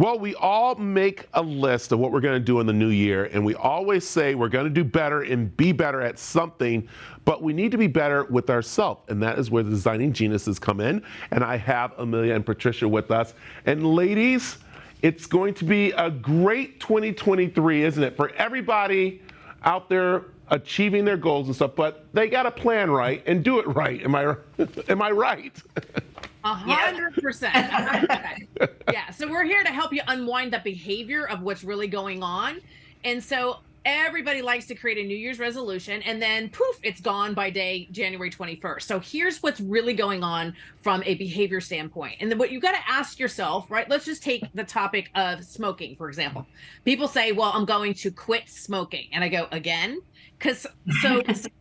Well, we all make a list of what we're going to do in the new year, and we always say we're going to do better and be better at something, but we need to be better with ourselves, and that is where the designing geniuses come in. And I have Amelia and Patricia with us. And ladies, it's going to be a great 2023, isn't it? For everybody out there achieving their goals and stuff, but they got to plan right and do it right. Am I right? 100%. Yeah. So we're here to help you unwind the behavior of what's really going on. And so everybody likes to create a New Year's resolution and then poof, it's gone by January 21st. So here's what's really going on from a behavior standpoint. And then what you've got to ask yourself, right? Let's just take the topic of smoking, for example. People say, well, I'm going to quit smoking. And I go, again? Because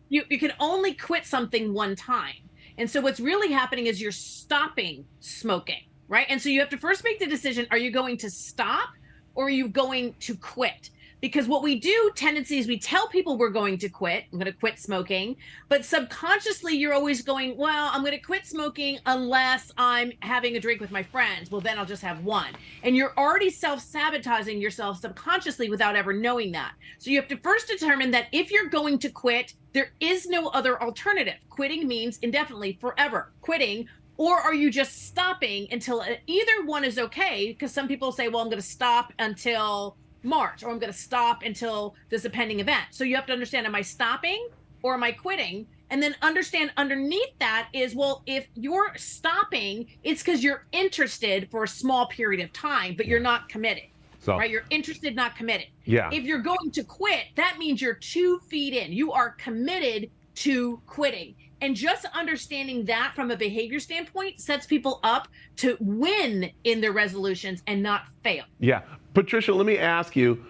you can only quit something one time. And so what's really happening is you're stopping smoking, right? And so you have to first make the decision, are you going to stop or are you going to quit? Because what we do tendency is we tell people we're going to quit, I'm going to quit smoking, but subconsciously you're always going, well, I'm going to quit smoking unless I'm having a drink with my friends. Well, then I'll just have one. And you're already self-sabotaging yourself subconsciously without ever knowing that. So you have to first determine that if you're going to quit, there is no other alternative. Quitting means indefinitely, forever quitting. Or are you just stopping until either one is okay? Because some people say, well, I'm going to stop until March, or I'm going to stop until there's a pending event. So you have to understand, am I stopping or am I quitting? And then understand underneath that is, well, if you're stopping, it's because you're interested for a small period of time, but you're not committed. So, right? You're interested, not committed. Yeah. If you're going to quit, that means you're 2 feet in. You are committed to quitting. And just understanding that from a behavior standpoint sets people up to win in their resolutions and not fail. Yeah. Patricia, let me ask you,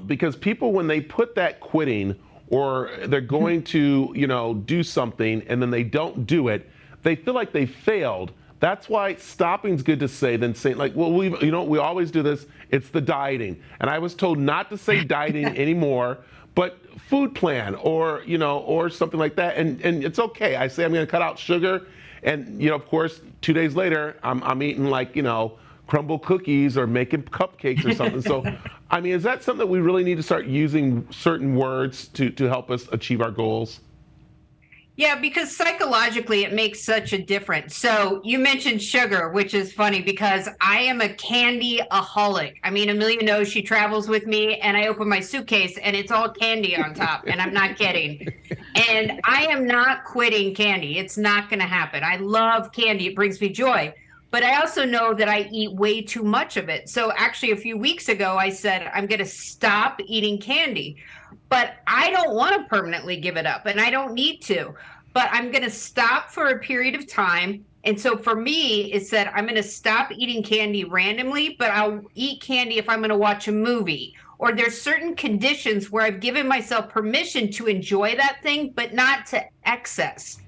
because people, when they put that quitting or they're going to, do something and then they don't do it, they feel like they failed. That's why stopping's good to say than saying, like, well, we always do this. It's the dieting. And I was told not to say dieting anymore, but food plan or something like that. And it's okay. I say I'm going to cut out sugar. And, of course, 2 days later, I'm eating like, crumble cookies or making cupcakes or something. So, I mean, is that something that we really need to start using certain words to help us achieve our goals? Yeah, because psychologically it makes such a difference. So you mentioned sugar, which is funny because I am a candy-aholic. I mean, Amelia knows, she travels with me and I open my suitcase and it's all candy on top, and I'm not kidding. And I am not quitting candy. It's not going to happen. I love candy. It brings me joy. But I also know that I eat way too much of it. So actually a few weeks ago, I said, I'm going to stop eating candy. But I don't want to permanently give it up, and I don't need to. But I'm going to stop for a period of time. And so for me, it said I'm going to stop eating candy randomly, but I'll eat candy if I'm going to watch a movie. Or there's certain conditions where I've given myself permission to enjoy that thing, but not to excess.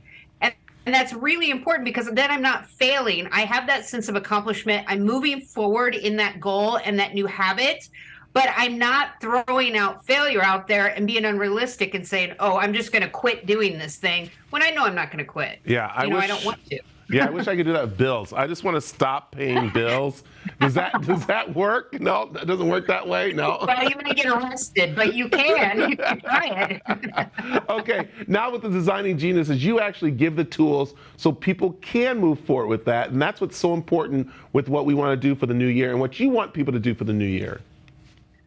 And that's really important because then I'm not failing. I have that sense of accomplishment. I'm moving forward in that goal and that new habit, but I'm not throwing out failure out there and being unrealistic and saying, oh, I'm just going to quit doing this thing when I know I'm not going to quit. Yeah, I don't want to. Yeah, I wish I could do that with bills. I just want to stop paying bills. Does that work? No, that doesn't work that way. No. Well, you're going to get arrested, but you can. You can try it. Okay, now with the designing geniuses, you actually give the tools so people can move forward with that, and that's what's so important with what we want to do for the new year and what you want people to do for the new year.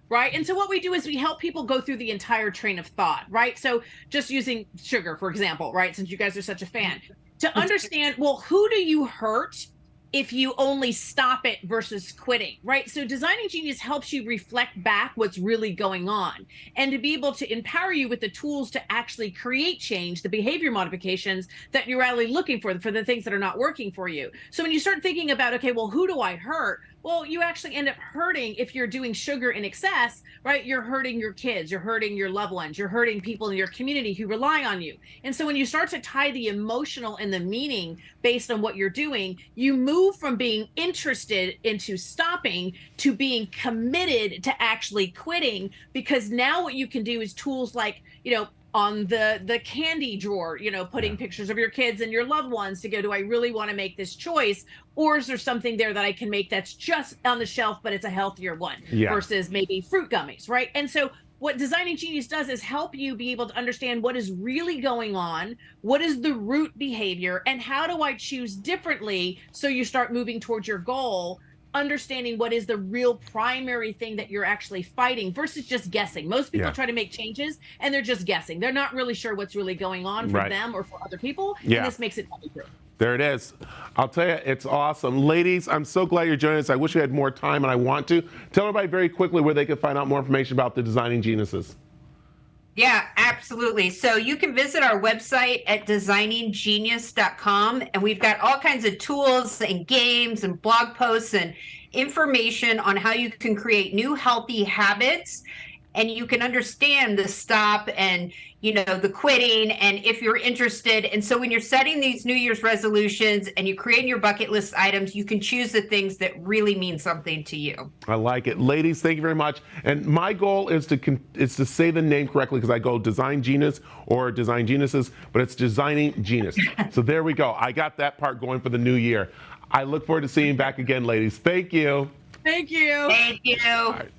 Right. And so what we do is we help people go through the entire train of thought, right? So just using sugar, for example, right? Since you guys are such a fan, to understand, well, who do you hurt if you only stop it versus quitting, right? So Designing Genius helps you reflect back what's really going on and to be able to empower you with the tools to actually create change, the behavior modifications that you're really looking for the things that are not working for you. So when you start thinking about, okay, well, who do I hurt? Well, you actually end up hurting if you're doing sugar in excess, right? You're hurting your kids, you're hurting your loved ones, you're hurting people in your community who rely on you. And so when you start to tie the emotional and the meaning based on what you're doing, you move from being interested into stopping to being committed to actually quitting, because now what you can do is tools like, on the candy drawer, you know, putting pictures of your kids and your loved ones to go, do I really want to make this choice? Or is there something there that I can make that's just on the shelf, but it's a healthier one versus maybe fruit gummies, right? And so what Designing Genius does is help you be able to understand what is really going on, what is the root behavior, and how do I choose differently so you start moving towards your goal, understanding what is the real primary thing that you're actually fighting versus just guessing. Most people try to make changes and they're just guessing. They're not really sure what's really going on for them or for other people. And this makes it true. There it is. I'll tell you, it's awesome. Ladies, I'm so glad you're joining us. I wish we had more time, and I want to. Tell everybody very quickly where they can find out more information about the Designing Geniuses. Yeah, absolutely. So you can visit our website at designinggenius.com, and we've got all kinds of tools and games and blog posts and information on how you can create new healthy habits, and you can understand the stop and, you know, the quitting, and if you're interested. And so when you're setting these New Year's resolutions and you're creating your bucket list items, you can choose the things that really mean something to you. I like it. Ladies, thank you very much. And my goal is to say the name correctly, because I go Design Genius or Design Geniuses, but it's Designing Genius. So there we go. I got that part going for the new year. I look forward to seeing you back again, ladies. Thank you. Thank you. Thank you. All right.